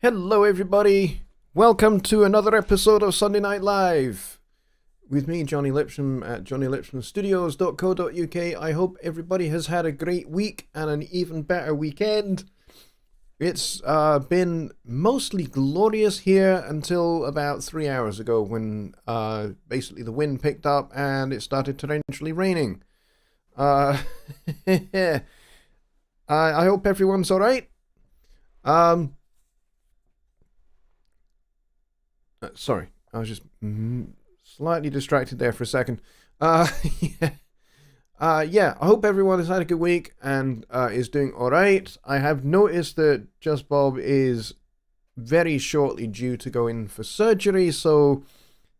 Hello everybody, welcome to another episode of Sunday Night Live with me, Jonny Lipsham at jonnylipshamstudios.co.uk. I hope everybody has had a great week and an even better weekend. It's been mostly glorious here until about 3 hours ago when basically the wind picked up and it started torrentially raining. I hope everyone's alright. Sorry, I was just slightly distracted there for a second. Yeah, I hope everyone has had a good week and is doing alright. I have noticed that Just Bob is very shortly due to go in for surgery, so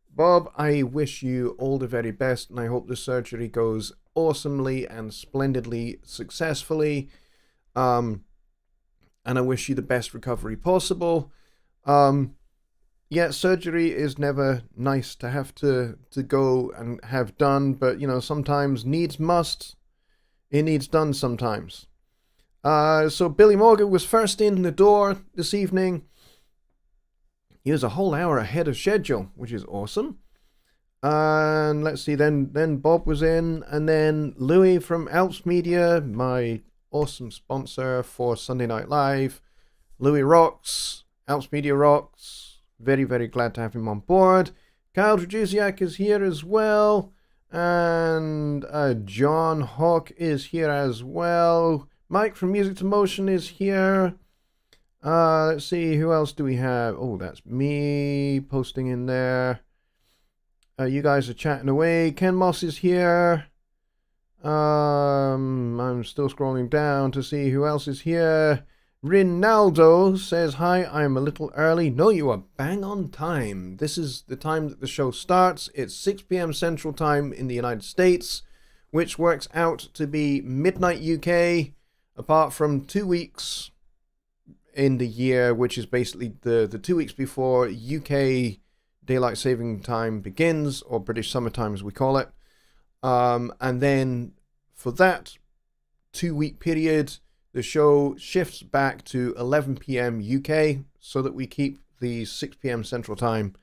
Bob, I wish you all the very best, and I hope the surgery goes awesomely and splendidly successfully. And I wish you the best recovery possible. Yeah, surgery is never nice to have to go and have done, but, you know, sometimes needs must. It needs done sometimes. So Billy Morgan was first in the door this evening. He was a whole hour ahead of schedule, which is awesome. And let's see, then Bob was in, and then Louis from Alps Media, my awesome sponsor for Sunday Night Live. Louis rocks, Alps Media rocks. Very, very glad to have him on board. Kyle Drzeziak is here as well. And John Hawk is here as well. Mike from Music to Motion is here. Let's see, who else do we have? Oh, that's me posting in there. You guys are chatting away. Ken Moss is here. I'm still scrolling down to see who else is here. Rinaldo says, hi, I'm a little early. No, you are bang on time. This is the time that the show starts. It's 6 p.m. Central Time in the United States, which works out to be midnight UK, apart from 2 weeks in the year, which is basically the 2 weeks before UK Daylight Saving Time begins, or British Summertime as we call it. And then for that 2 week period, the show shifts back to 11 p.m. UK so that we keep the 6 p.m. Central Time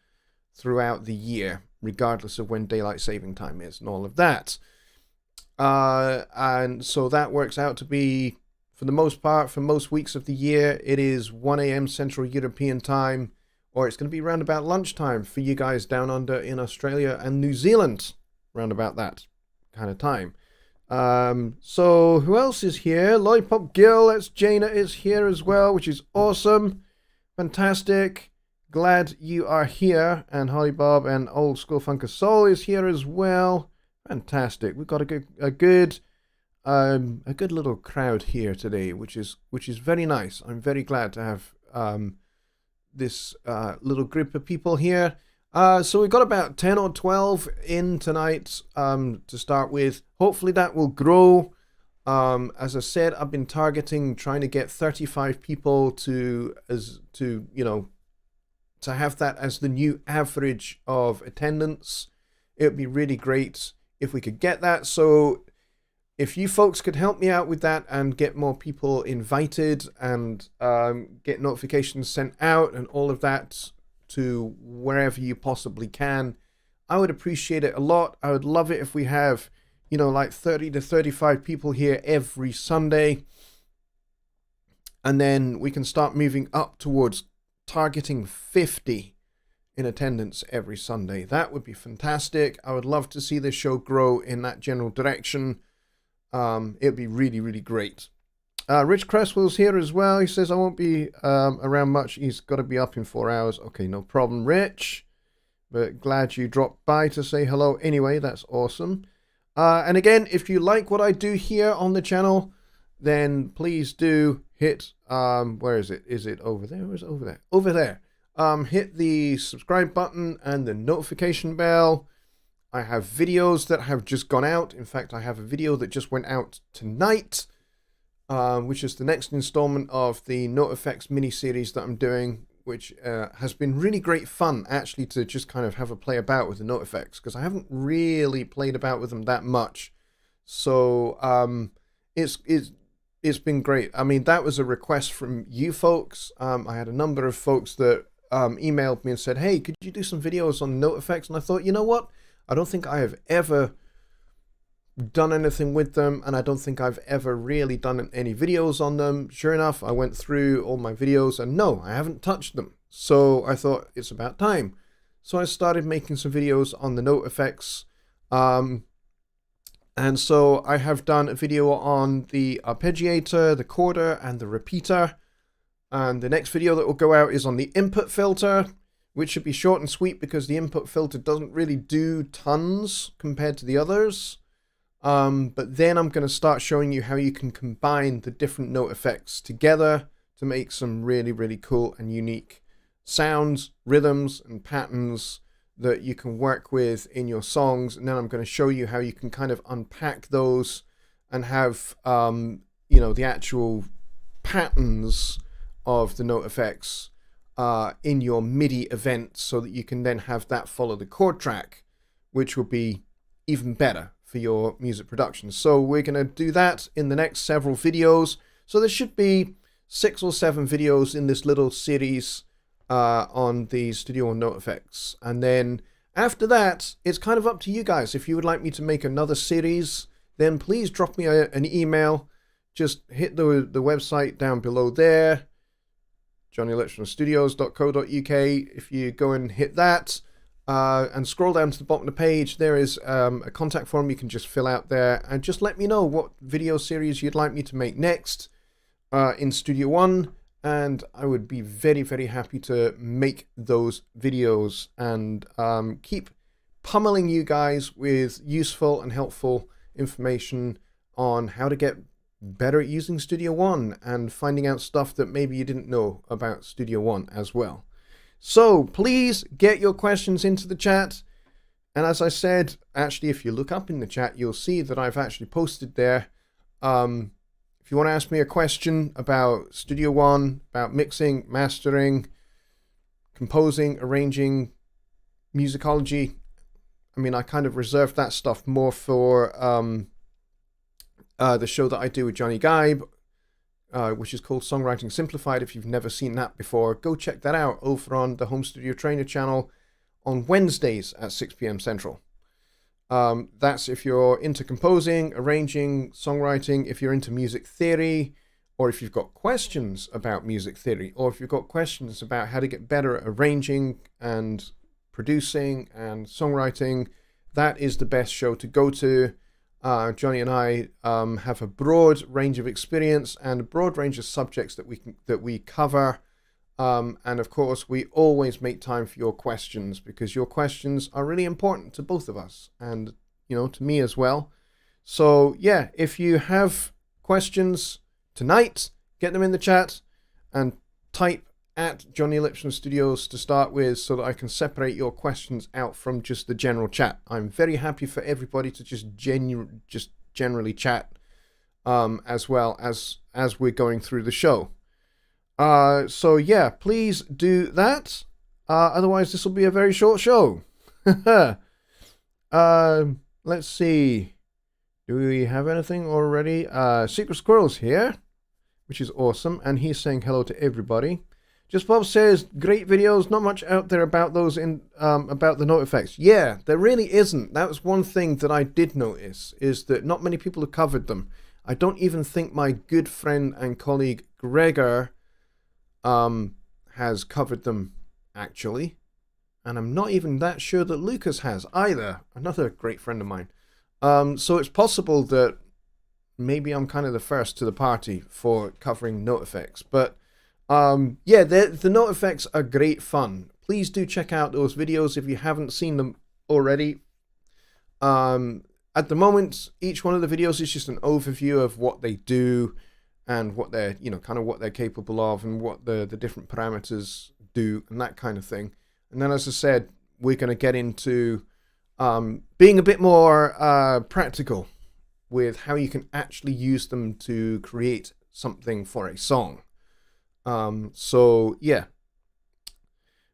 throughout the year, regardless of when Daylight Saving Time is and all of that. And so that works out to be, for the most part, for most weeks of the year, it is 1 a.m. Central European Time, or it's going to be around about lunchtime for you guys down under in Australia and New Zealand, around about that kind of time. So who else is here? Lollipop Gill, that's Jaina, is here as well, which is awesome. Fantastic. Glad you are here. And Holly Bob and Old School Funker Soul is here as well. Fantastic. We've got a good little crowd here today, which is very nice. I'm very glad to have this little group of people here. So we've got about 10 or 12 in tonight to start with. Hopefully that will grow. As I said, I've been targeting trying to get 35 people to have that as the new average of attendance. It would be really great if we could get that. So if you folks could help me out with that and get more people invited and get notifications sent out and all of that to wherever you possibly can, I would appreciate it a lot. I would love it if we have, like 30 to 35 people here every Sunday. And then we can start moving up towards targeting 50 in attendance every Sunday. That would be fantastic. I would love to see this show grow in that general direction. It would be really, really great. Rich Cresswell's here as well. He says, I won't be around much. He's got to be up in 4 hours. Okay, no problem, Rich. But glad you dropped by to say hello anyway. That's awesome. And again, if you like what I do here on the channel, then please do hit, where is it? Is it over there or is it over there? Over there. Hit the subscribe button and the notification bell. I have videos that have just gone out. In fact, I have a video that just went out tonight, which is the next installment of the Note Effects mini-series that I'm doing, which has been really great fun, actually, to just kind of have a play about with the Note Effects, because I haven't really played about with them that much. So it's been great. I mean, that was a request from you folks. I had a number of folks that emailed me and said, hey, could you do some videos on Note Effects? And I thought, you know what? I don't think I have ever done anything with them, and I don't think I've ever really done any videos on them. Sure enough, I went through all my videos and no, I haven't touched them. So I thought it's about time. So I started making some videos on the Note Effects. And so I have done a video on the arpeggiator, the chorder, and the repeater. And the next video that will go out is on the input filter, which should be short and sweet because the input filter doesn't really do tons compared to the others. But then I'm going to start showing you how you can combine the different note effects together to make some really, really cool and unique sounds, rhythms, and patterns that you can work with in your songs. And then I'm going to show you how you can kind of unpack those and have, you know, the actual patterns of the note effects in your MIDI event, so that you can then have that follow the chord track, which will be even better for your music production. So we're going to do that in the next several videos. So there should be 6 or 7 videos in this little series on the Studio One Note Effects. And then after that, it's kind of up to you guys. If you would like me to make another series, then please drop me an email. Just hit the website down below there, JonnyLipshamStudios.co.uk. If you go and hit that and scroll down to the bottom of the page, there is a contact form you can just fill out there, and just let me know what video series you'd like me to make next in Studio One, and I would be very, very happy to make those videos and keep pummeling you guys with useful and helpful information on how to get better at using Studio One and finding out stuff that maybe you didn't know about Studio One as well. So please get your questions into the chat. And as I said, actually, if you look up in the chat, you'll see that I've actually posted there. If you want to ask me a question about Studio One, about mixing, mastering, composing, arranging, musicology, I mean, I kind of reserved that stuff more for the show that I do with Jonny Geib, which is called Songwriting Simplified. If you've never seen that before, go check that out over on the Home Studio Trainer channel on Wednesdays at 6 p.m. Central. That's if you're into composing, arranging, songwriting, if you're into music theory, or if you've got questions about music theory, or if you've got questions about how to get better at arranging and producing and songwriting, that is the best show to go to. Jonny and I have a broad range of experience and a broad range of subjects that we cover, and of course we always make time for your questions, because your questions are really important to both of us and, you know, to me as well. So yeah, if you have questions tonight, get them in the chat and type at Jonny Lipsham Studios to start with, so that I can separate your questions out from just the general chat. I'm very happy for everybody to just generally chat as well as we're going through the show. So yeah, please do that. Otherwise, this will be a very short show. Let's see. Do we have anything already? Secret Squirrel's here, which is awesome, and he's saying hello to everybody. Just Bob says, great videos, not much out there about those in about the note effects. Yeah, there really isn't. That was one thing that I did notice, is that not many people have covered them. I don't even think my good friend and colleague Gregor has covered them, actually. And I'm not even that sure that Lucas has either, another great friend of mine. So it's possible that maybe I'm kind of the first to the party for covering note effects. But yeah, the note effects are great fun. Please do check out those videos if you haven't seen them already. At the moment, each one of the videos is just an overview of what they do and what they're, kind of what they're capable of and what the different parameters do and that kind of thing. And then, as I said, we're going to get into being a bit more practical with how you can actually use them to create something for a song. So, yeah.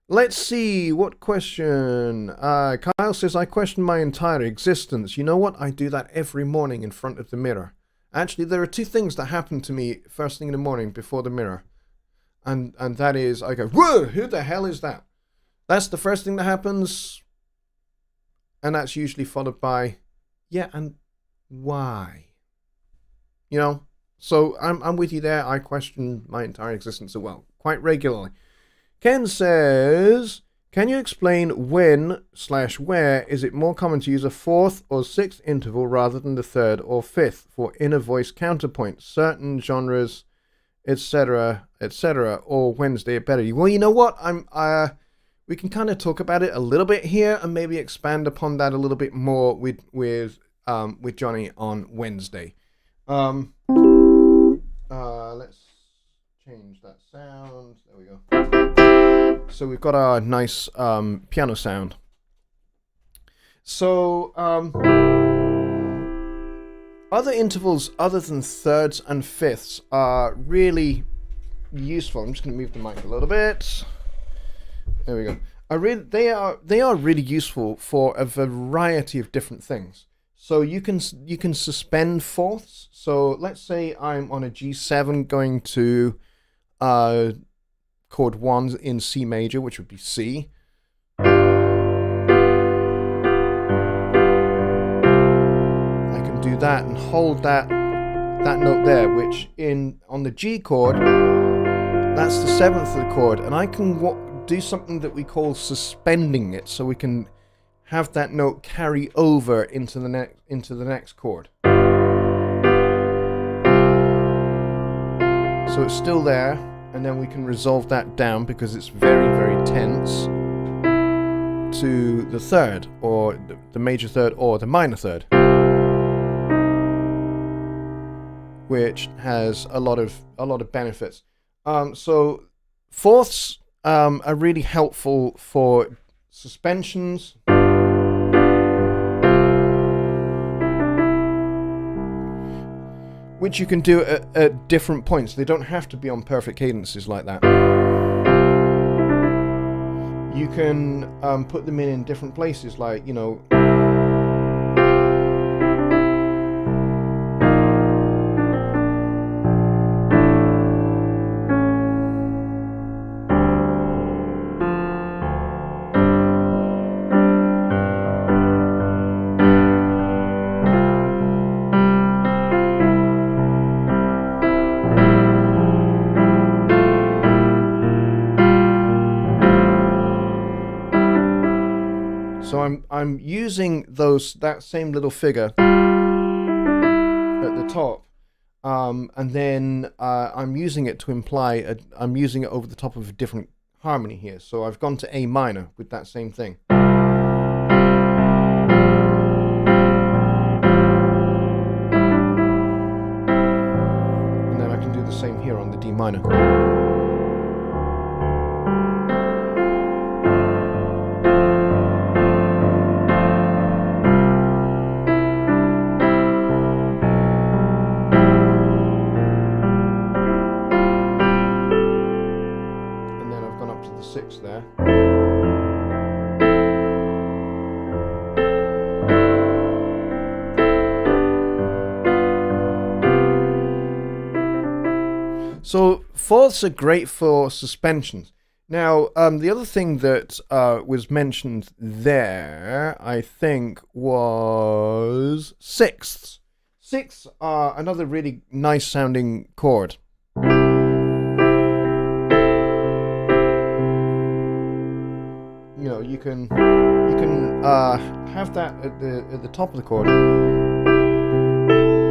Let's see, what question? Kyle says, I question my entire existence. You know what? I do that every morning in front of the mirror. Actually, there are two things that happen to me first thing in the morning before the mirror. And that is, I go, whoa, who the hell is that? That's the first thing that happens. And that's usually followed by, yeah, and why? So I'm with you there. I question my entire existence as well, quite regularly. Ken says, can you explain when/where is it more common to use a fourth or sixth interval rather than the third or fifth for inner voice counterpoint, certain genres, etc., or when's they better? Well, you know what? We can kind of talk about it a little bit here and maybe expand upon that a little bit more with Jonny on Wednesday. Let's change that sound. There we go. So we've got our nice piano sound. So other intervals other than thirds and fifths are really useful. I'm just going to move the mic a little bit. There we go. They are really useful for a variety of different things. So you can suspend fourths. So let's say I'm on a G7 going to chord 1 in C major, which would be C. I can do that and hold that note there, which on the G chord, that's the 7th of the chord, and I can do something that we call suspending it, so we can have that note carry over into the next chord. So it's still there, and then we can resolve that down because it's very, very tense to the third, or the major third, or the minor third, which has a lot of benefits. So fourths are really helpful for suspensions. Which you can do at different points. They don't have to be on perfect cadences like that. You can put them in different places, like, I'm using that same little figure at the top, and then I'm using it to imply I'm using it over the top of a different harmony here. So I've gone to A minor with that same thing. And then I can do the same here on the D minor. There. So fourths are great for suspensions. Now, the other thing that was mentioned there, I think, was sixths. Sixths are another really nice sounding chord. You can have that at the top of the chord,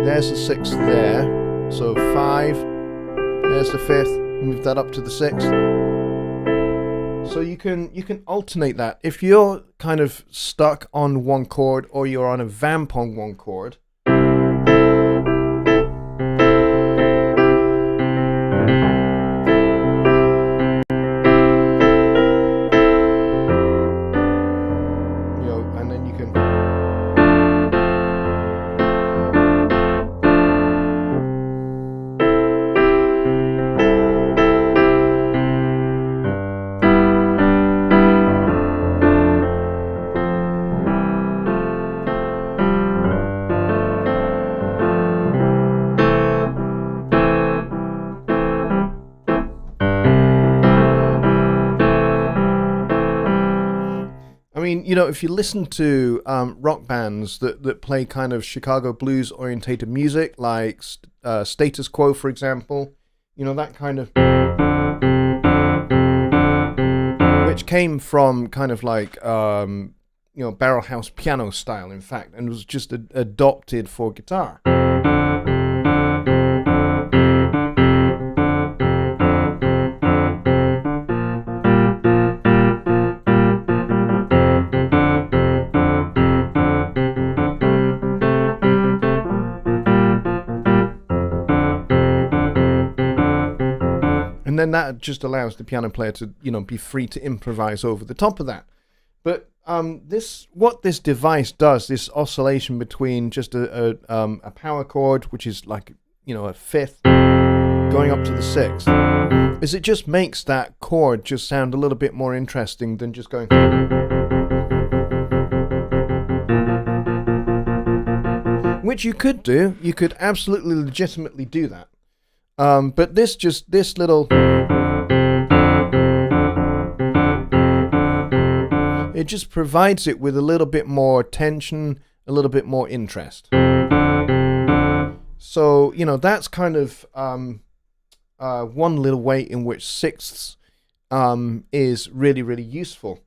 There's the 6th there. So 5. There's the 5th. Move that up to the 6th. So you can alternate that. If you're kind of stuck on one chord, or you're on a vamp on one chord, and then you can. I mean, if you listen to rock bands that play kind of Chicago blues orientated music, like Status Quo, for example, that kind of, which came from kind of like barrel house piano style, in fact, and was just adopted for guitar. And then that just allows the piano player to, be free to improvise over the top of that. But what this device does, this oscillation between just a power chord, which is like, a 5th, going up to the 6th, is it just makes that chord just sound a little bit more interesting than just going. Which you could do. You could absolutely legitimately do that. But this little, it just provides it with a little bit more tension, a little bit more interest. So, that's kind of one little way in which 6ths is really, really useful.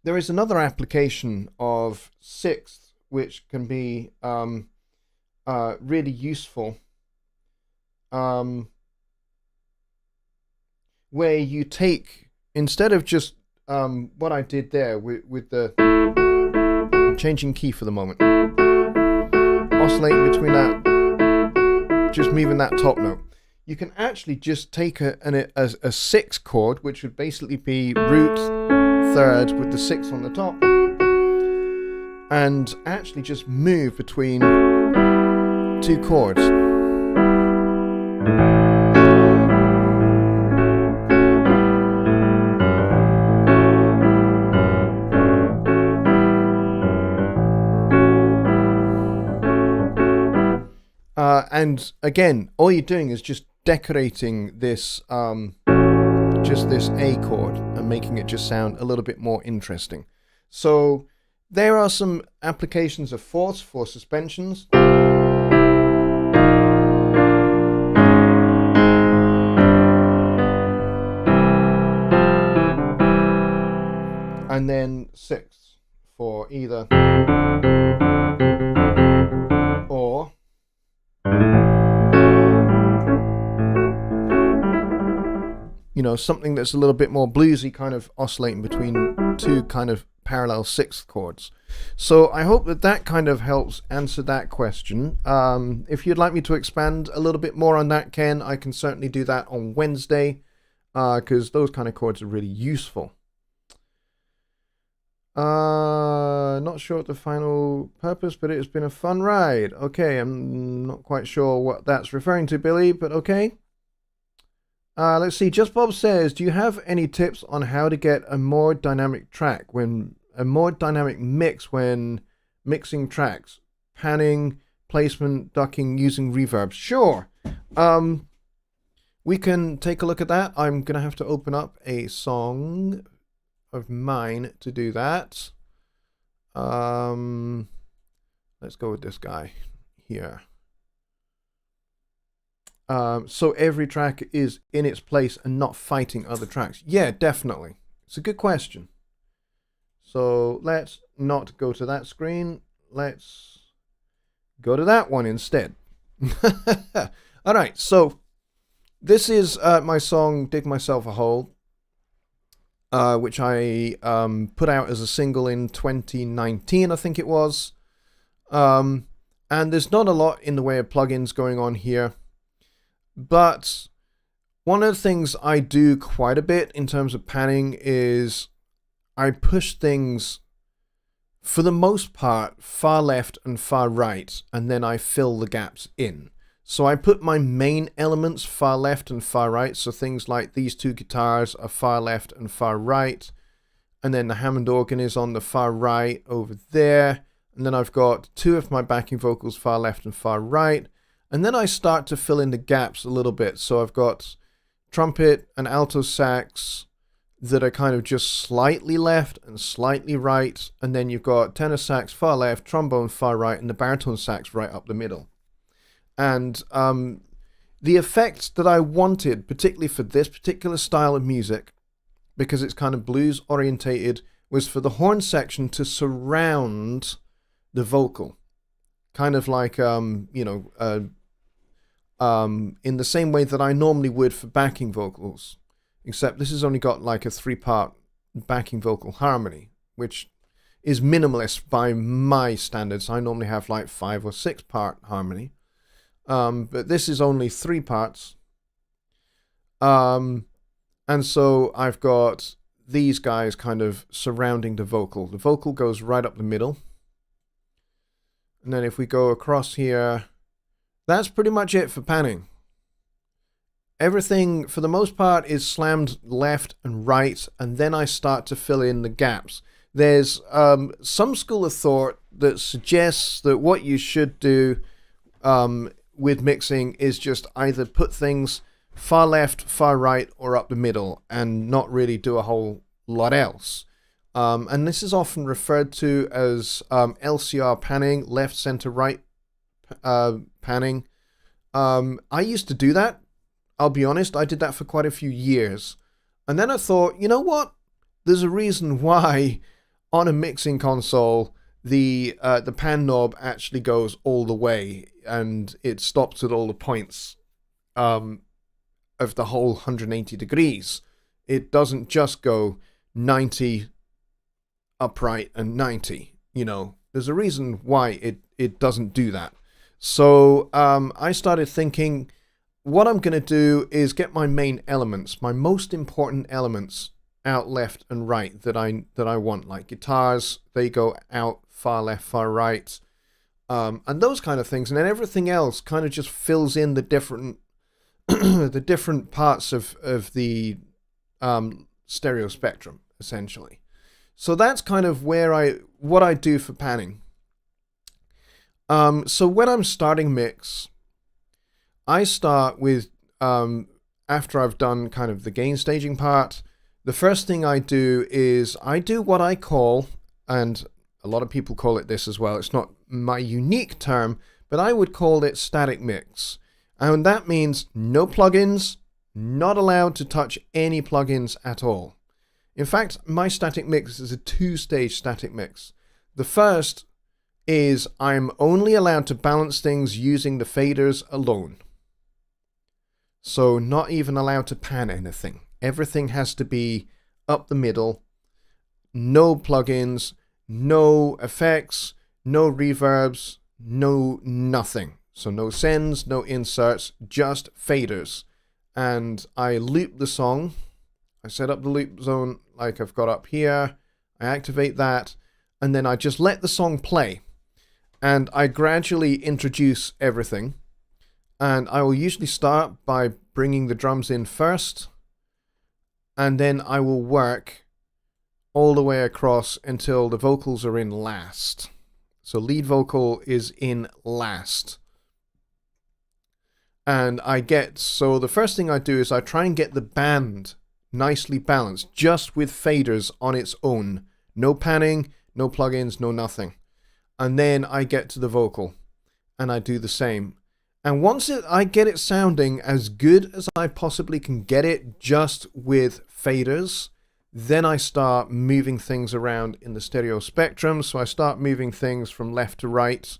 There is another application of 6ths which can be really useful. Where you take, instead of just what I did there with the changing key for the moment, oscillating between that, just moving that top note, you can actually just take a 6 chord, which would basically be root 3rd with the 6 on the top, and actually just move between 2 chords. And again, all you're doing is just decorating this, just this A chord, and making it just sound a little bit more interesting. So there are some applications of 4ths for suspensions. And then 6ths for either or. Something that's a little bit more bluesy, kind of oscillating between 2 kind of parallel 6th chords. So I hope that kind of helps answer that question. If you'd like me to expand a little bit more on that, Ken, I can certainly do that on Wednesday, because those kind of chords are really useful. Not sure what the final purpose, but it's been a fun ride. Okay, I'm not quite sure what that's referring to, Billy, but okay. Let's see. Just Bob says, do you have any tips on how to get a more dynamic mix when mixing tracks? Panning, placement, ducking, using reverb. Sure. We can take a look at that. I'm going to have to open up a song of mine to do that. Let's go with this guy here. So every track is in its place and not fighting other tracks. Yeah, definitely. It's a good question. So let's not go to that screen. Let's go to that one instead. All right, so this is my song Dig Myself a Hole, which I put out as a single in 2019, I think it was. And there's not a lot in the way of plugins going on here, but one of the things I do quite a bit in terms of panning is I push things, for the most part, far left and far right, and then I fill the gaps in. So I put my main elements far left and far right, so things like these two guitars are far left and far right, and then the Hammond organ is on the far right over there, and then I've got two of my backing vocals far left and far right, and then I start to fill in the gaps a little bit. So I've got trumpet and alto sax that are kind of just slightly left and slightly right, and then you've got tenor sax far left, trombone far right, and the baritone sax right up the middle. And the effect that I wanted, particularly for this particular style of music, because it's kind of blues orientated, was for the horn section to surround the vocal, kind of like in the same way that I normally would for backing vocals, except this has only got like a 3-part backing vocal harmony, which is minimalist by my standards. I normally have like 5 or 6-part harmony, but this is only 3 parts. And so I've got these guys kind of surrounding the vocal. The vocal goes right up the middle. And then if we go across here, that's pretty much it for panning. Everything, for the most part, is slammed left and right, and then I start to fill in the gaps. There's some school of thought that suggests that what you should do with mixing is just either put things far left, far right, or up the middle, and not really do a whole lot else. And this is often referred to as LCR panning, left, center, right panning. I used to do that. I'll be honest, I did that for quite a few years. And then I thought, you know what? There's a reason why on a mixing console the pan knob actually goes all the way, and it stops at all the points of the whole 180 degrees. It doesn't just go 90 upright and 90. There's a reason why it doesn't do that. So I started thinking, what I'm going to do is get my main elements, my most important elements, out left and right that I want. Like guitars, they go out far left, far right, and those kind of things. And then everything else kind of just fills in the different the different parts of the stereo spectrum, essentially. So that's kind of what I do for panning. So when I'm starting mix, I start with, after I've done kind of the gain staging part, the first thing I do is I do what I call, and a lot of people call it this as well, it's not my unique term, but I would call it static mix. And that means no plugins, not allowed to touch any plugins at all. In fact, my static mix is a 2-stage static mix. The first is I'm only allowed to balance things using the faders alone. So not even allowed to pan anything. Everything has to be up the middle. No plugins, no effects, no reverbs, no nothing. So no sends, no inserts, just faders. And I loop the song. I set up the loop zone like I've got up here. I activate that, and then I just let the song play. And I gradually introduce everything. And I will usually start by bringing the drums in first, and then I will work all the way across until the vocals are in last. So lead vocal is in last. And so the first thing I do is I try and get the band nicely balanced, just with faders on its own. No panning, no plugins, no nothing. And then I get to the vocal, and I do the same. And once I get it sounding as good as I possibly can get it, just with faders, then I start moving things around in the stereo spectrum. So I start moving things from left to right,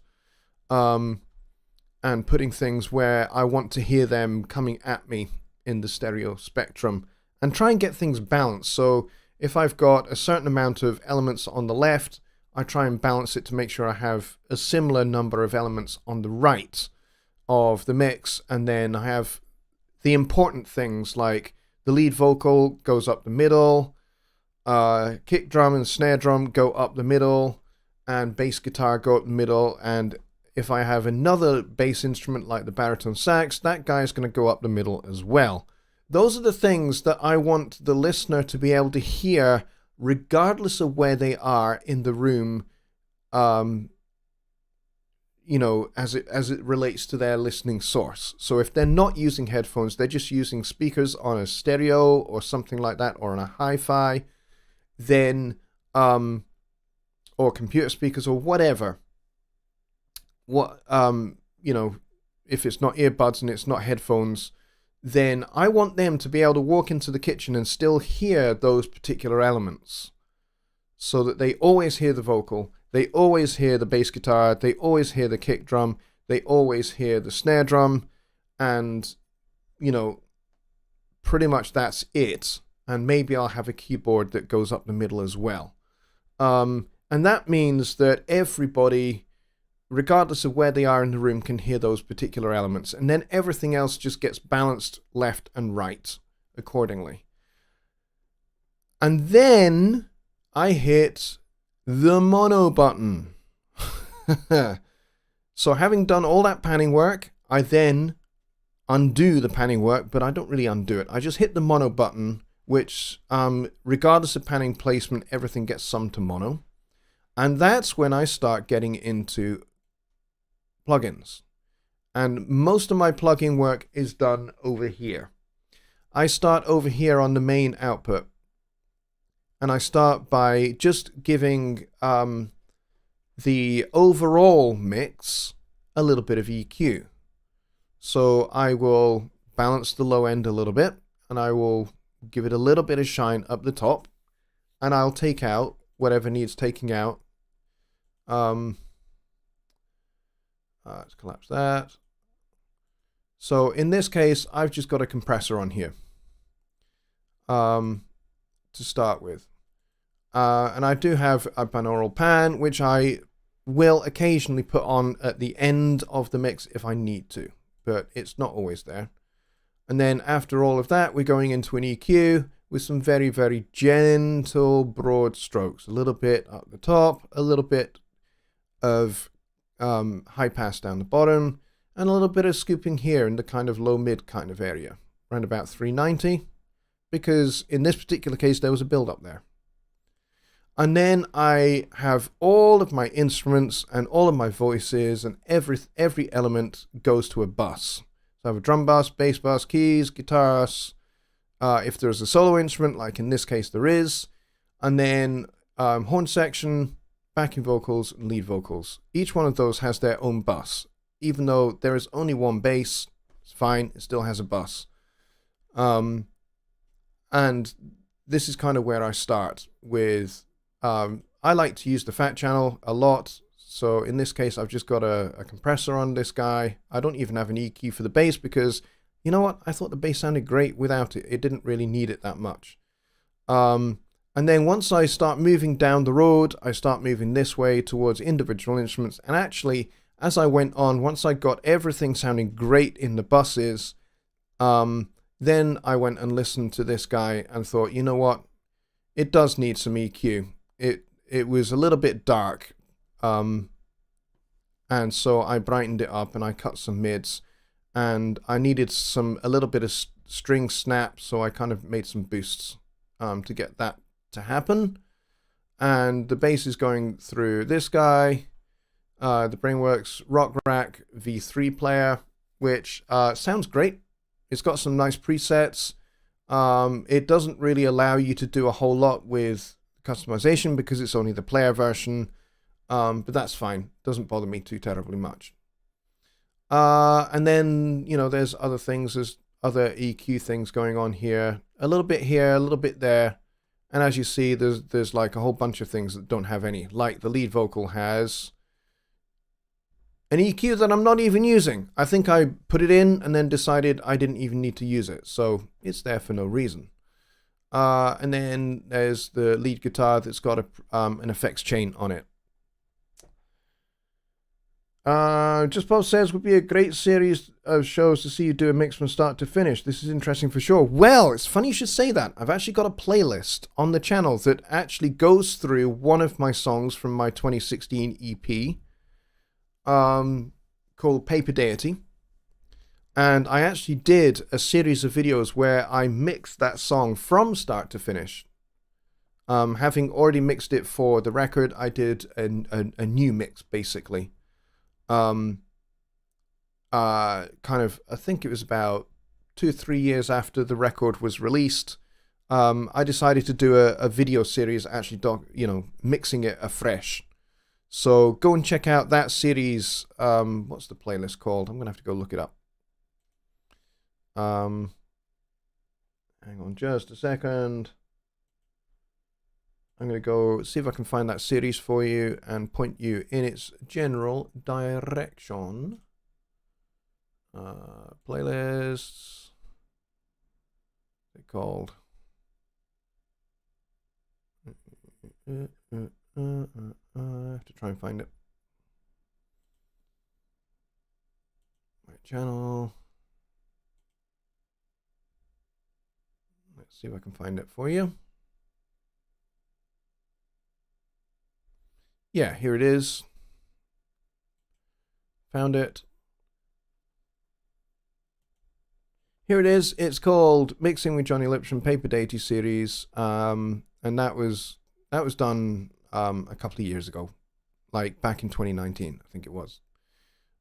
and putting things where I want to hear them coming at me in the stereo spectrum, and try and get things balanced. So if I've got a certain amount of elements on the left, I try and balance it to make sure I have a similar number of elements on the right of the mix, and then I have the important things like the lead vocal goes up the middle, kick drum and snare drum go up the middle, and bass guitar go up the middle, and if I have another bass instrument like the baritone sax, that guy is going to go up the middle as well. Those are the things that I want the listener to be able to hear regardless of where they are in the room, you know, as it relates to their listening source. So if they're not using headphones, they're just using speakers on a stereo or something like that, or on a hi-fi, then, or computer speakers or whatever. You know, if it's not earbuds and it's not headphones, then I want them to be able to walk into the kitchen and still hear those particular elements, so that they always hear the vocal, they always hear the bass guitar, they always hear the kick drum, they always hear the snare drum, and, you know, pretty much that's it. And maybe I'll have a keyboard that goes up the middle as well. And that means that everybody, regardless of where they are in the room, can hear those particular elements. And then everything else just gets balanced left and right accordingly. And then I hit the mono button. So having done all that panning work, I then undo the panning work, but I don't really undo it. I just hit the mono button, which, regardless of panning placement, everything gets summed to mono. And that's when I start getting into plugins. And most of my plugin work is done over here. I start over here on the main output. And I start by just giving the overall mix a little bit of EQ. So I will balance the low end a little bit, and I will give it a little bit of shine up the top, and I'll take out whatever needs taking out. Let's collapse that. So in this case, I've just got a compressor on here to start with. And I do have a binaural pan, which I will occasionally put on at the end of the mix if I need to, but it's not always there. And then after all of that, we're going into an EQ with some very, very gentle, broad strokes. A little bit up the top, a little bit of high pass down the bottom, and a little bit of scooping here in the kind of low-mid kind of area, around about 390, because in this particular case, there was a build-up there. And then I have all of my instruments and all of my voices, and every element goes to a bus. So I have a drum bus, bass bus, keys, guitars, if there's a solo instrument, like in this case there is, and then horn section, backing vocals, and lead vocals. Each one of those has their own bus. Even though there is only one bass, it's fine, it still has a bus. And this is kind of where I start with. I like to use the fat channel a lot. So in this case, I've just got a compressor on this guy. I don't even have an EQ for the bass because, you know what? I thought the bass sounded great without it. It didn't really need it that much. And then once I start moving down the road, I start moving this way towards individual instruments. And actually, as I went on, once I got everything sounding great in the buses, then I went and listened to this guy and thought, you know what? It does need some EQ. It was a little bit dark. And so I brightened it up and I cut some mids, and I needed a little bit of string snap, so I kind of made some boosts to get that to happen. And the bass is going through this guy, the Brainworks Rock Rack V3 player, which sounds great. It's got some nice presets. It doesn't really allow you to do a whole lot with customization because it's only the player version, but that's fine. Doesn't bother me too terribly much. And then, you know, there's other things. There's other EQ things going on here. A little bit here, a little bit there. And as you see, there's like a whole bunch of things that don't have any. Like the lead vocal has an EQ that I'm not even using. I think I put it in and then decided I didn't even need to use it. So it's there for no reason. And then there's the lead guitar that's got an effects chain on it. Just Bob says, would be a great series of shows to see you do a mix from start to finish. This is interesting for sure. Well, it's funny you should say that. I've actually got a playlist on the channel that actually goes through one of my songs from my 2016 EP, called Paper Deity. And I actually did a series of videos where I mixed that song from start to finish. Having already mixed it for the record, I did a new mix, basically. Kind of, I think it was about 2 or 3 years after the record was released. I decided to do a video series, actually, mixing it afresh. So go and check out that series. What's the playlist called? I'm gonna have to go look it up. Hang on just a second. I'm going to go see if I can find that series for you and point you in its general direction. Playlists. They're called. I have to try and find it. My channel. Let's see if I can find it for you. Yeah, here it is. Found it. Here it is. It's called Mixing with Jonny Lipsham Paper Deity series. And that was done a couple of years ago, like back in 2019, I think it was.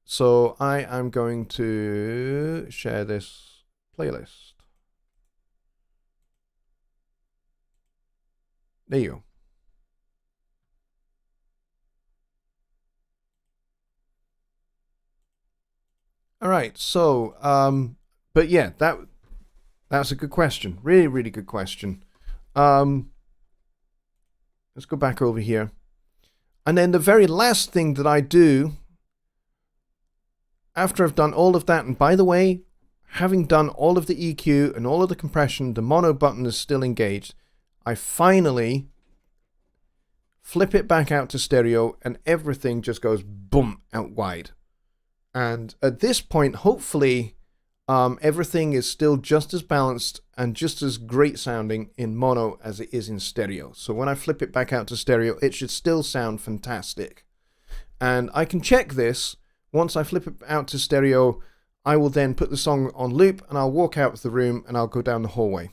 So I am going to share this playlist. There you go. All right, so, but yeah, that's a good question. Really, really good question. Let's go back over here. And then the very last thing that I do after I've done all of that, and by the way, having done all of the EQ and all of the compression, the mono button is still engaged. I finally flip it back out to stereo and everything just goes boom out wide. And at this point, hopefully, everything is still just as balanced and just as great sounding in mono as it is in stereo. So when I flip it back out to stereo, it should still sound fantastic. And I can check this. Once I flip it out to stereo, I will then put the song on loop and I'll walk out of the room and I'll go down the hallway.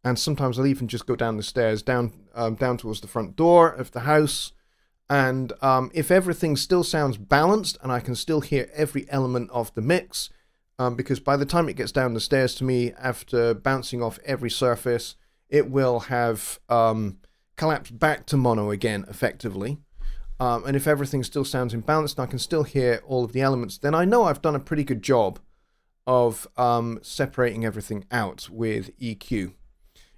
And sometimes I'll even just go down the stairs, down towards the front door of the house. And if everything still sounds balanced and I can still hear every element of the mix, because by the time it gets down the stairs to me, after bouncing off every surface, it will have collapsed back to mono again, effectively. And if everything still sounds imbalanced and I can still hear all of the elements, then I know I've done a pretty good job of separating everything out with EQ.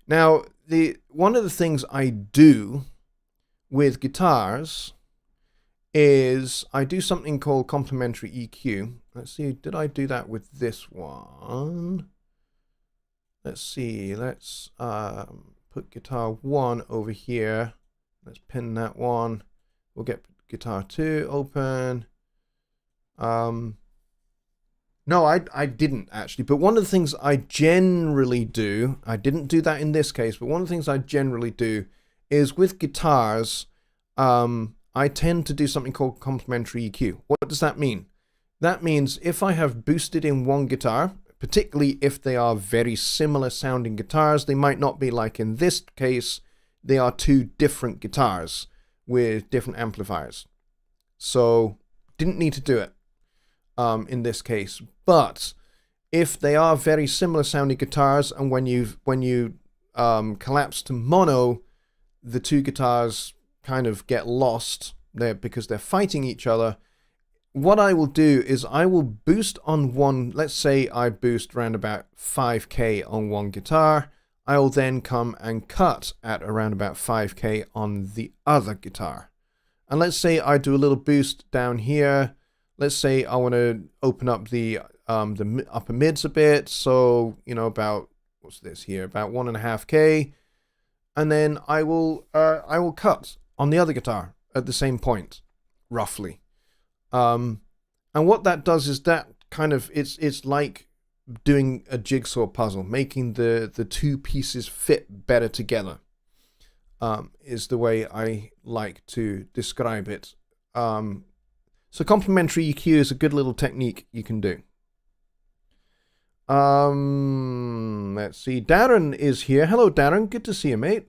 Now, one of the things I do with guitars is I do something called Complementary EQ. Let's see, did I do that with this one? Let's see, let's put guitar 1 over here. Let's pin that one. We'll get guitar 2 open. No, I didn't actually, but one of the things I generally do, I didn't do that in this case, but one of the things I generally do is with guitars, I tend to do something called complementary EQ. What does that mean? That means if I have boosted in one guitar, particularly if they are very similar sounding guitars, they might not be like in this case, they are 2 different guitars with different amplifiers. So didn't need to do it in this case. But if they are very similar sounding guitars and when you collapse to mono, the 2 guitars kind of get lost there because they're fighting each other. What I will do is I will boost on one. Let's say I boost around about 5k on one guitar. I will then come and cut at around about 5k on the other guitar. And let's say I do a little boost down here, let's say I want to open up the upper mids a bit. So, you know, about, what's this here? About 1.5K. And then I will cut on the other guitar at the same point, roughly. And what that does is that kind of, it's like doing a jigsaw puzzle, making the two pieces fit better together, is the way I like to describe it. So complementary EQ is a good little technique you can do. Let's see. Darren is here. Hello, Darren. Good to see you, mate.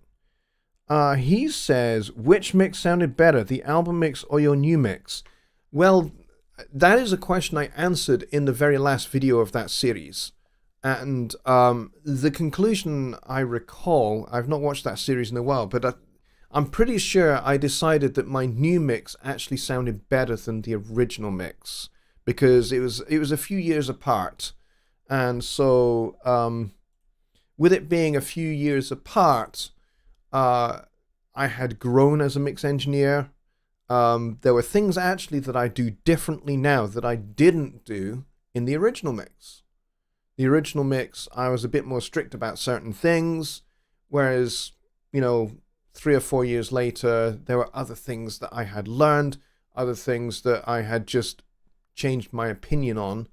He says, which mix sounded better, the album mix or your new mix? Well, that is a question I answered in the very last video of that series. And the conclusion I recall, I've not watched that series in a while, but I'm pretty sure I decided that my new mix actually sounded better than the original mix, because it was a few years apart. And so with it being a few years apart, I had grown as a mix engineer. There were things actually that I do differently now that I didn't do in the original mix. The original mix, I was a bit more strict about certain things, whereas, you know, 3 or 4 years later, there were other things that I had learned, other things that I had just changed my opinion on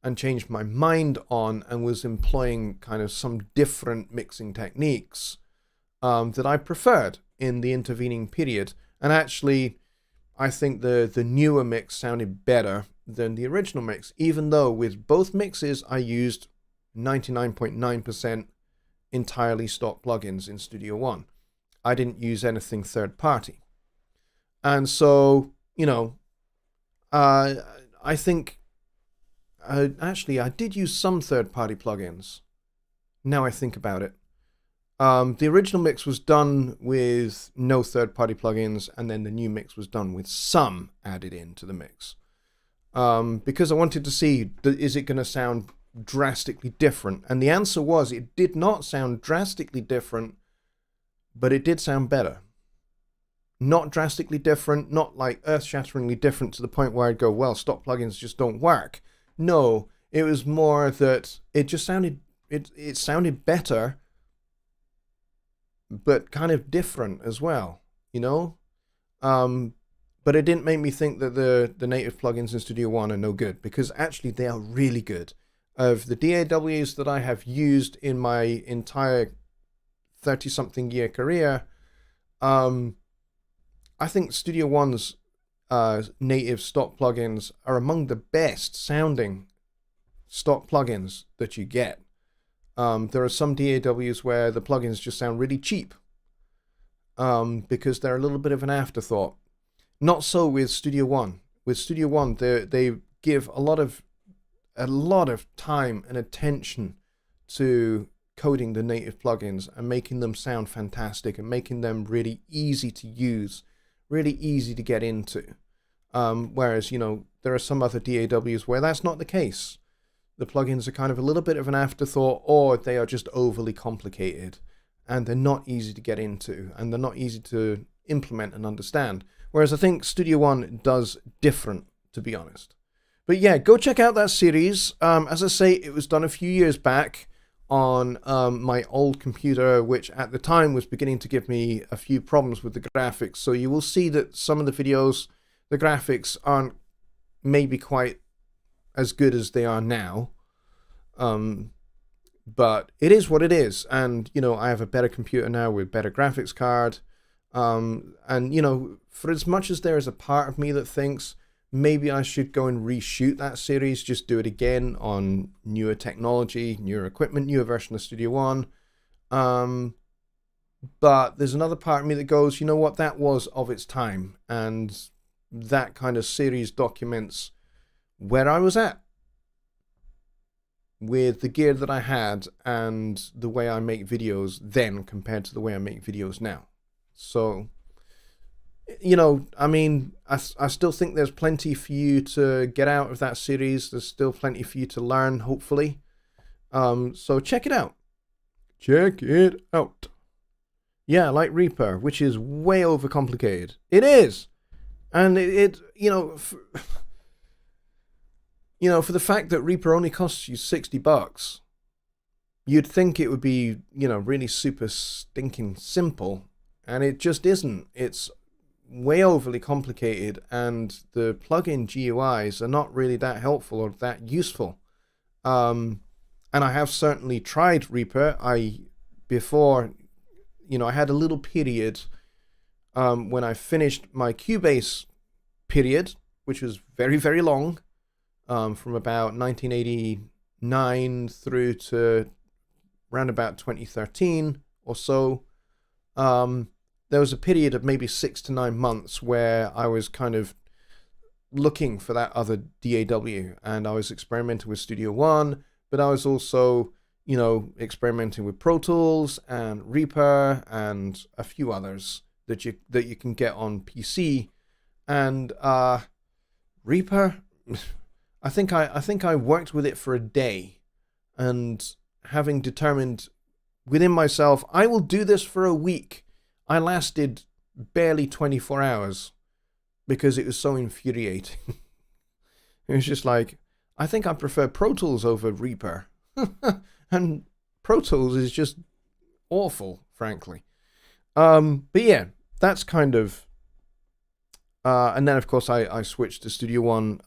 and changed my mind on, and was employing kind of some different mixing techniques that I preferred in the intervening period. And actually, I think the newer mix sounded better than the original mix, even though with both mixes I used 99.9% entirely stock plugins in Studio One. I didn't use anything third party. And so, you know, I think actually I did use some third party plugins, now I think about it. The original mix was done with no third party plugins, and then the new mix was done with some added into the mix. Because I wanted to see, is it going to sound drastically different? And the answer was, it did not sound drastically different, but it did sound better. Not drastically different, not like earth-shatteringly different to the point where I'd go, well, stock plugins just don't work. No, it was more that it just sounded, it sounded better, but kind of different as well, you know? But it didn't make me think that the native plugins in Studio One are no good, because actually they are really good. Of the DAWs that I have used in my entire 30-something year career, I think Studio One's native stock plugins are among the best sounding stock plugins that you get. There are some DAWs where the plugins just sound really cheap, because they're a little bit of an afterthought. Not so with Studio One. With Studio One, they give a lot of time and attention to coding the native plugins and making them sound fantastic and making them really easy to use, really easy to get into. Whereas, you know, there are some other DAWs where that's not the case. The plugins are kind of a little bit of an afterthought, or they are just overly complicated and they're not easy to get into and they're not easy to implement and understand. Whereas I think Studio One does different, to be honest. But yeah, go check out that series. As I say, it was done a few years back on my old computer, which at the time was beginning to give me a few problems with the graphics. So you will see that some of the videos, the graphics aren't maybe quite as good as they are now. But it is what it is. And, you know, I have a better computer now with better graphics card. And, you know, for as much as there is a part of me that thinks maybe I should go and reshoot that series, just do it again on newer technology, newer equipment, newer version of Studio One. But there's another part of me that goes, you know what, that was of its time. And that kind of series documents where I was at with the gear that I had and the way I make videos then compared to the way I make videos now. So, you know, I mean, I still think there's plenty for you to get out of that series. There's still plenty for you to learn, hopefully. So check it out. Check it out. Yeah, like Reaper, which is way overcomplicated. It is. And it you know, for the fact that Reaper only costs you $60, you'd think it would be, really super stinking simple, and it just isn't. It's way overly complicated, and the plugin GUIs are not really that helpful or that useful. And I have certainly tried Reaper. Before, I had a little period when I finished my Cubase period, which was very, very long, from about 1989 through to around about 2013 or so. There was a period of maybe 6 to 9 months where I was kind of looking for that other DAW, and I was experimenting with Studio One, but I was also, experimenting with Pro Tools and Reaper and a few others that you can get on PC. And Reaper, I think I worked with it for a day, and having determined within myself, I will do this for a week, I lasted barely 24 hours because it was so infuriating. It was just like, I think I prefer Pro Tools over Reaper. And Pro Tools is just awful, frankly. But yeah, that's kind of... and then, of course, I switched to Studio One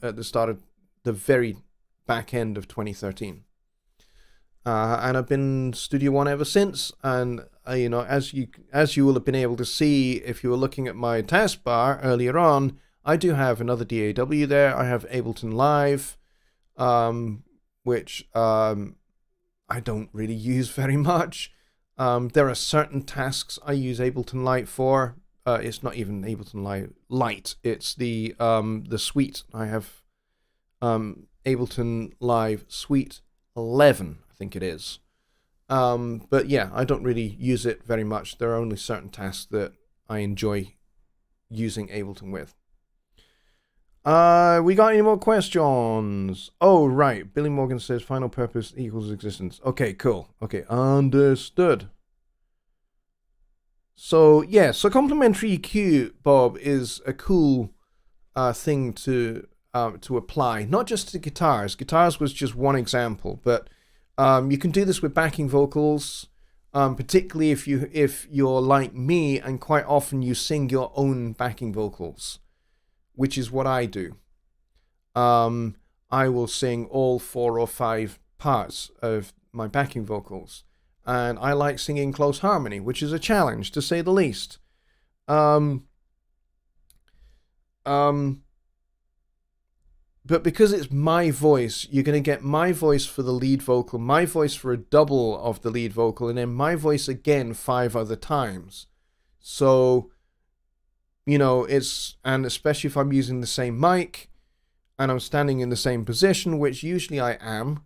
at the start of the very back end of 2013. And I've been Studio One ever since. And, as you will have been able to see if you were looking at my taskbar earlier on, I do have another DAW there. I have Ableton Live, which I don't really use very much. There are certain tasks I use Ableton Lite for. It's not even Ableton Lite. It's the suite. I have Ableton Live Suite 11, I think it is. But yeah, I don't really use it very much. There are only certain tasks that I enjoy using Ableton with. We got any more questions? Oh, right. Billy Morgan says final purpose equals existence. Okay, cool. Okay, understood. So, yeah, so complementary EQ, Bob, is a cool thing to apply, not just to guitars. Guitars was just one example, but you can do this with backing vocals, particularly if you're like me and quite often you sing your own backing vocals, which is what I do. I will sing all 4 or 5 parts of my backing vocals. And I like singing close harmony, which is a challenge, to say the least. But because it's my voice, you're going to get my voice for the lead vocal, my voice for a double of the lead vocal, and then my voice again 5 other times. So, and especially if I'm using the same mic and I'm standing in the same position, which usually I am,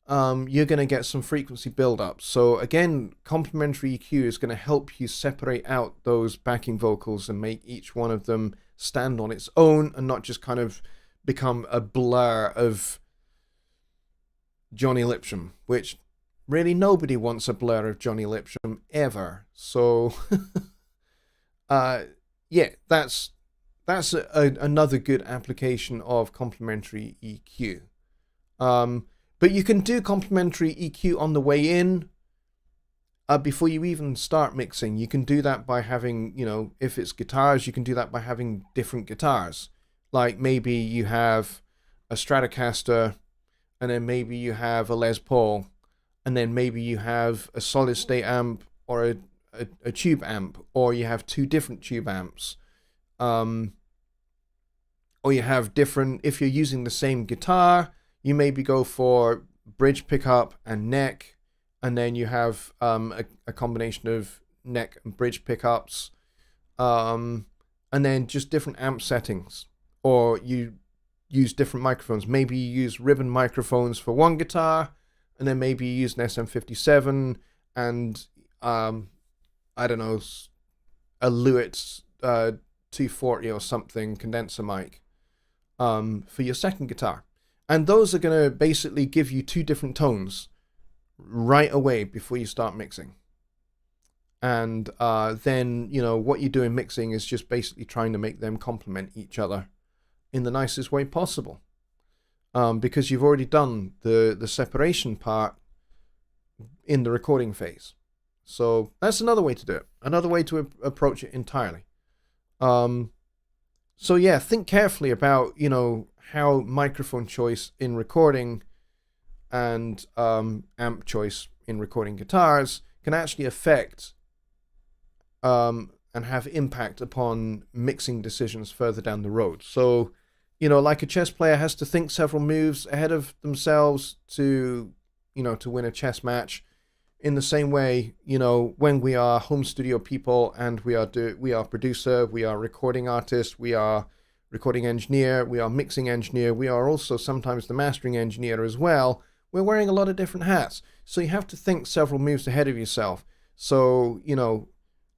you're going to get some frequency build-up. So again, complementary EQ is going to help you separate out those backing vocals and make each one of them stand on its own and not just kind of become a blur of Jonny Lipsham, which really nobody wants a blur of Jonny Lipsham ever. So yeah, that's another good application of complementary EQ. But you can do complementary EQ on the way in, before you even start mixing. You can do that by having, if it's guitars, you can do that by having different guitars. Like maybe you have a Stratocaster, and then maybe you have a Les Paul, and then maybe you have a solid state amp or a tube amp, or you have 2 different tube amps. Or you have different, if you're using the same guitar, you maybe go for bridge pickup and neck, and then you have a combination of neck and bridge pickups, and then just different amp settings. Or you use different microphones. Maybe you use ribbon microphones for one guitar, and then maybe you use an SM57 and I don't know, a Lewitt 240 or something condenser mic for your second guitar. And those are going to basically give you 2 different tones right away before you start mixing. And then, what you do in mixing is just basically trying to make them complement each other in the nicest way possible. because you've already done the separation part in the recording phase. So that's another way to do it. Another way to approach it entirely. So yeah, think carefully about, how microphone choice in recording and amp choice in recording guitars can actually affect and have impact upon mixing decisions further down the road. So, like a chess player has to think several moves ahead of themselves to win a chess match. In the same way, when we are home studio people and we are producer, we are recording artist, we are recording engineer, we are mixing engineer, we are also sometimes the mastering engineer as well. We're wearing a lot of different hats. So you have to think several moves ahead of yourself. So,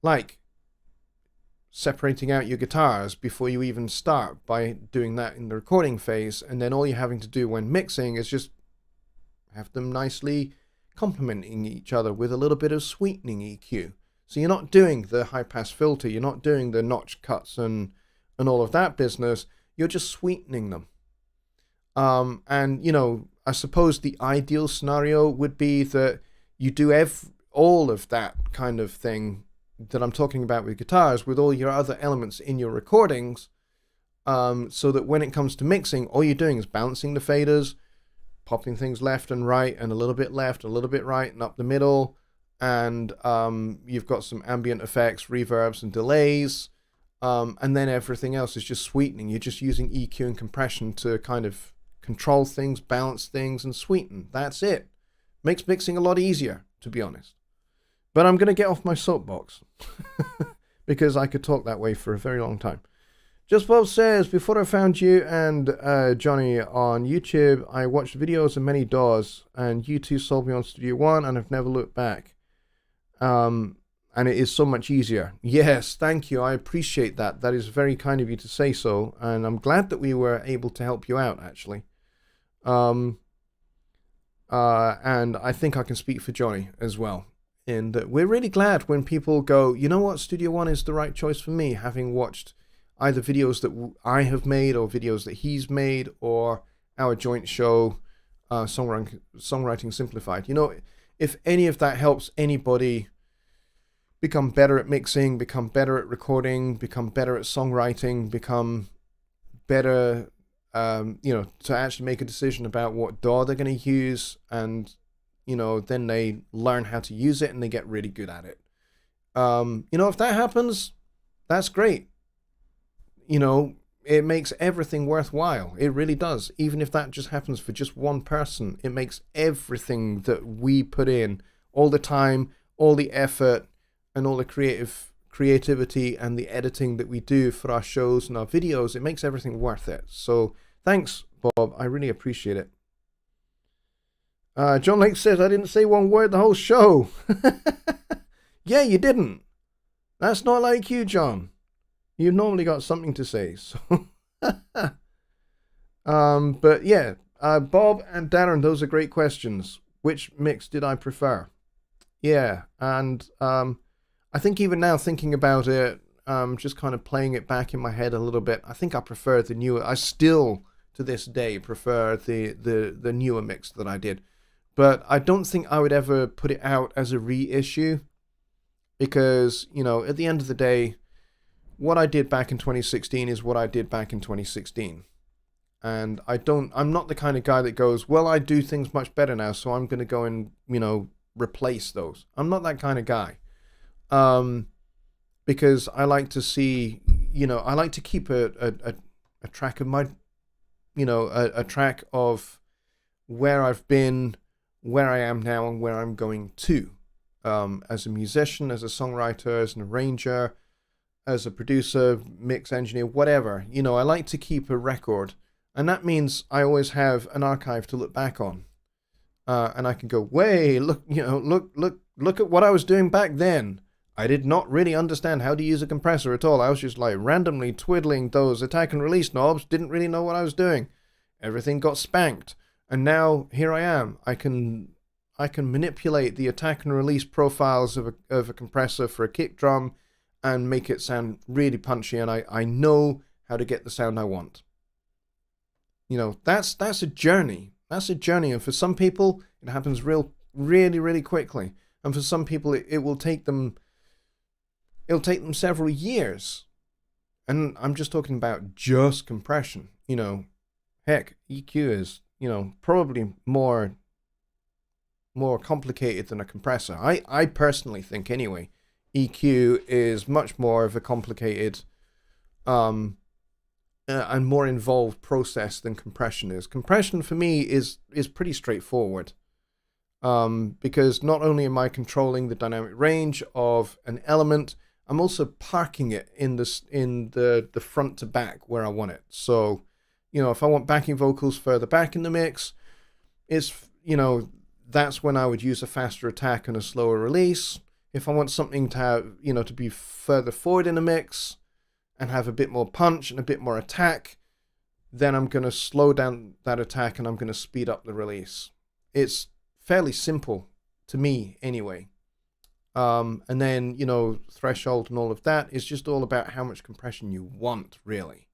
like separating out your guitars before you even start by doing that in the recording phase. And then all you're having to do when mixing is just have them nicely complementing each other with a little bit of sweetening EQ. So you're not doing the high pass filter, you're not doing the notch cuts and all of that business, you're just sweetening them. And I suppose the ideal scenario would be that you do all of that kind of thing that I'm talking about with guitars with all your other elements in your recordings, so that when it comes to mixing, all you're doing is balancing the faders, popping things left and right, and a little bit left, a little bit right, and up the middle. And you've got some ambient effects, reverbs, and delays. And then everything else is just sweetening. You're just using EQ and compression to kind of control things, balance things, and sweeten. That's it. Makes mixing a lot easier, to be honest. But I'm going to get off my soapbox because I could talk that way for a very long time. Just Bob says, before I found you and Jonny on YouTube, I watched videos of many DAWs, and you two sold me on Studio One, and I've never looked back. And it is so much easier. Yes, thank you. I appreciate that. That is very kind of you to say so, and I'm glad that we were able to help you out, actually. And I think I can speak for Jonny as well. And we're really glad when people go, you know what, Studio One is the right choice for me, having watched either videos that I have made or videos that he's made or our joint show, Songwriting Simplified. If any of that helps anybody become better at mixing, become better at recording, become better at songwriting, become better, to actually make a decision about what DAW they're going to use, and, then they learn how to use it and they get really good at it. If that happens, that's great. It makes everything worthwhile. It really does. Even if that just happens for just one person, it makes everything that we put in, all the time, all the effort, and all the creativity and the editing that we do for our shows and our videos, it makes everything worth it. So thanks, Bob. I really appreciate it. John Lake says, I didn't say one word the whole show. Yeah, you didn't. That's not like you, John. You've normally got something to say. So, but yeah, Bob and Darren, those are great questions. Which mix did I prefer? Yeah, and I think even now thinking about it, just kind of playing it back in my head a little bit, I think I prefer the newer. I still, to this day, prefer the newer mix that I did. But I don't think I would ever put it out as a reissue because, at the end of the day, what I did back in 2016 is what I did back in 2016. And I'm not the kind of guy that goes, well, I do things much better now, so I'm going to go and, replace those. I'm not that kind of guy. Because I like to see, I like to keep a track of my, a track of where I've been, where I am now, and where I'm going to, as a musician, as a songwriter, as an arranger, as a producer, mix engineer, whatever. I like to keep a record, and that means I always have an archive to look back on, and I can go, look at what I was doing back then. I did not really understand how to use a compressor at all. I was just like randomly twiddling those attack and release knobs, didn't really know what I was doing. Everything got spanked. And now here I am. I can manipulate the attack and release profiles of a compressor for a kick drum and make it sound really punchy, and I know how to get the sound I want. That's a journey. That's a journey. And for some people, it happens really quickly. And for some people, it'll take them several years. And I'm just talking about just compression. Heck, EQ is, probably more complicated than a compressor. I personally think anyway, EQ is much more of a complicated and more involved process than compression is. Compression for me is pretty straightforward. Because not only am I controlling the dynamic range of an element, I'm also parking it in the front to back where I want it. So, if I want backing vocals further back in the mix, it's, that's when I would use a faster attack and a slower release. If I want something to have, to be further forward in the mix and have a bit more punch and a bit more attack, then I'm going to slow down that attack and I'm going to speed up the release. It's fairly simple to me anyway. And then, threshold and all of that is just all about how much compression you want, really.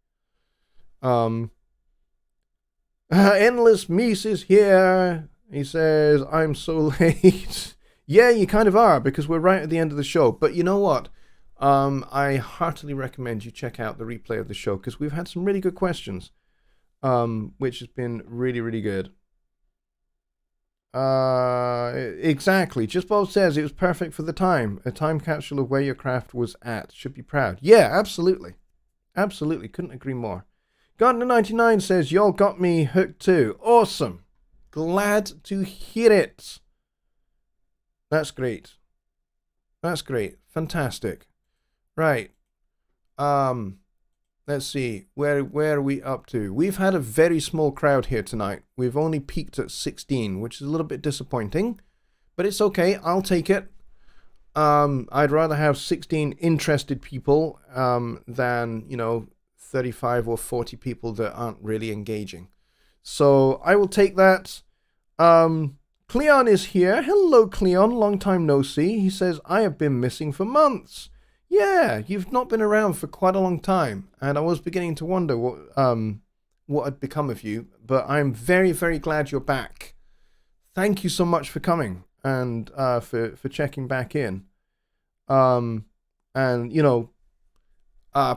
Endless Meese is here. He says, I'm so late. Yeah, you kind of are, because we're right at the end of the show. But you know what? I heartily recommend you check out the replay of the show, because we've had some really good questions, which has been really good. Exactly. Just Bob says it was perfect for the time. A time capsule of where your craft was at. Should be proud. Yeah, absolutely. Absolutely. Couldn't agree more. Gardner99 says, y'all got me hooked too. Awesome. Glad to hear it. That's great. That's great. Fantastic. Right. Let's see. Where are we up to? We've had a very small crowd here tonight. We've only peaked at 16, which is a little bit disappointing. But it's okay. I'll take it. I'd rather have 16 interested people than, 35 or 40 people that aren't really engaging. So I will take that. Cleon is here. Hello, Cleon. Long time no see. He says, I have been missing for months. Yeah, you've not been around for quite a long time. And I was beginning to wonder what had become of you. But I'm very, very glad you're back. Thank you so much for coming and for checking back in.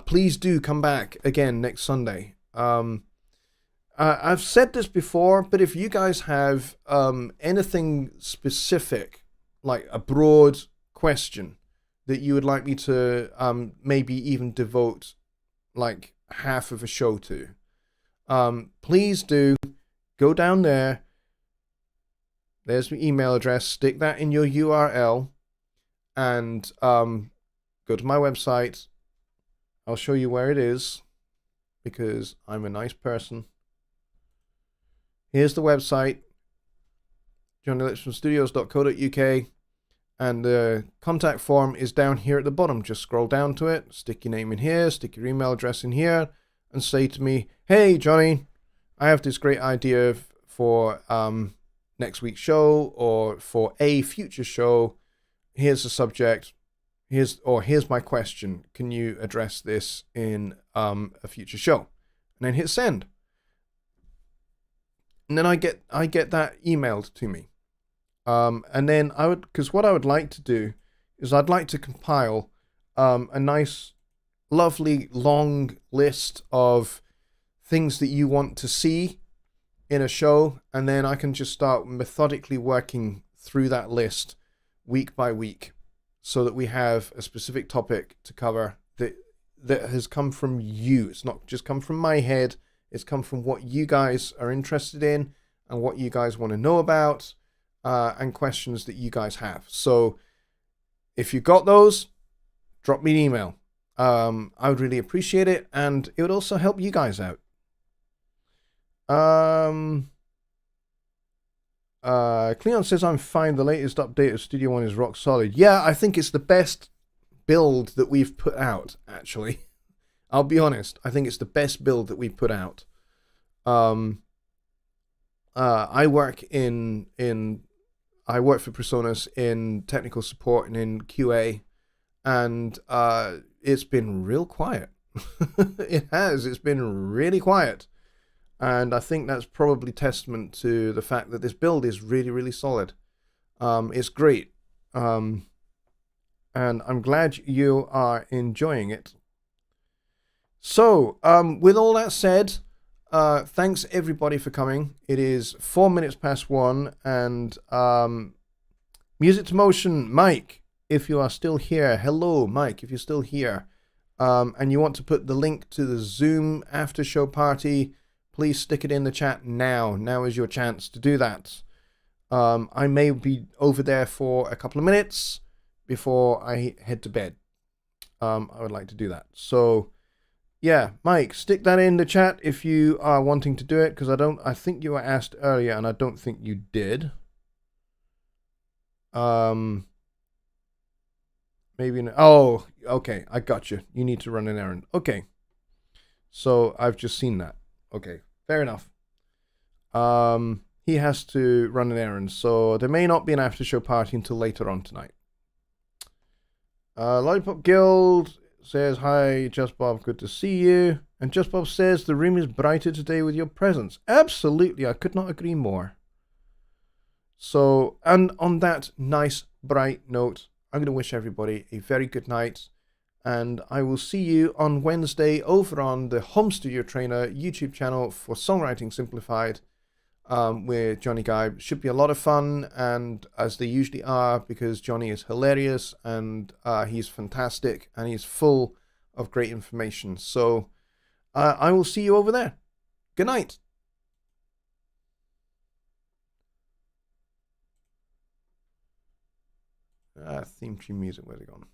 Please do come back again next Sunday. I've said this before, but if you guys have anything specific, like a broad question that you would like me to maybe even devote like half of a show to, please do go down there. There's my email address. Stick that in your URL and go to my website. I'll show you where it is because I'm a nice person. Here's the website, JonnyLipshamStudios.co.uk, and the contact form is down here at the bottom. Just scroll down to it, stick your name in here, stick your email address in here, and say to me, hey, Johnny, I have this great idea for next week's show or for a future show. Here's the subject. Here's my question. Can you address this in a future show? And then hit send. And then I get that emailed to me. And then because what I would like to do is I'd like to compile a nice, lovely, long list of things that you want to see in a show. And then I can just start methodically working through that list week by week so that we have a specific topic to cover that has come from you. It's not just come from my head. It's come from what you guys are interested in and what you guys want to know about and questions that you guys have. So if you got those, drop me an email. I would really appreciate it, and it would also help you guys out. Cleon says, I'm fine. The latest update of Studio One is rock solid. Yeah, I think it's the best build that we've put out, actually. I'll be honest. I think it's the best build that we've put out. I work for Presonus in technical support and in QA, and it's been real quiet. It has. It's been really quiet. And I think that's probably testament to the fact that this build is really, really solid. It's great. And I'm glad you are enjoying it. So, with all that said, thanks everybody for coming. It is 4 minutes past 1, and Music to Motion, Mike, if you are still here. Hello, Mike, if you're still here. And you want to put the link to the Zoom after show party, please stick it in the chat now. Now is your chance to do that. I may be over there for a couple of minutes before I head to bed. I would like to do that. So, yeah, Mike, stick that in the chat if you are wanting to do it, because I think you were asked earlier and I don't think you did. Maybe, oh, okay, I got you. You need to run an errand. Okay. So I've just seen that. Okay, fair enough. He has to run an errand, so there may not be an after show party until later on tonight. Lollipop Guild says, hi, Just Bob, good to see you. And Just Bob says, the room is brighter today with your presence. Absolutely, I could not agree more. So, and on that nice, bright note, I'm going to wish everybody a very good night. And I will see you on Wednesday over on the Home Studio Trainer YouTube channel for Songwriting Simplified with Jonny Guy. Should be a lot of fun, and as they usually are, because Jonny is hilarious and he's fantastic and he's full of great information. So I will see you over there. Good night. Theme tune music, where's it gone?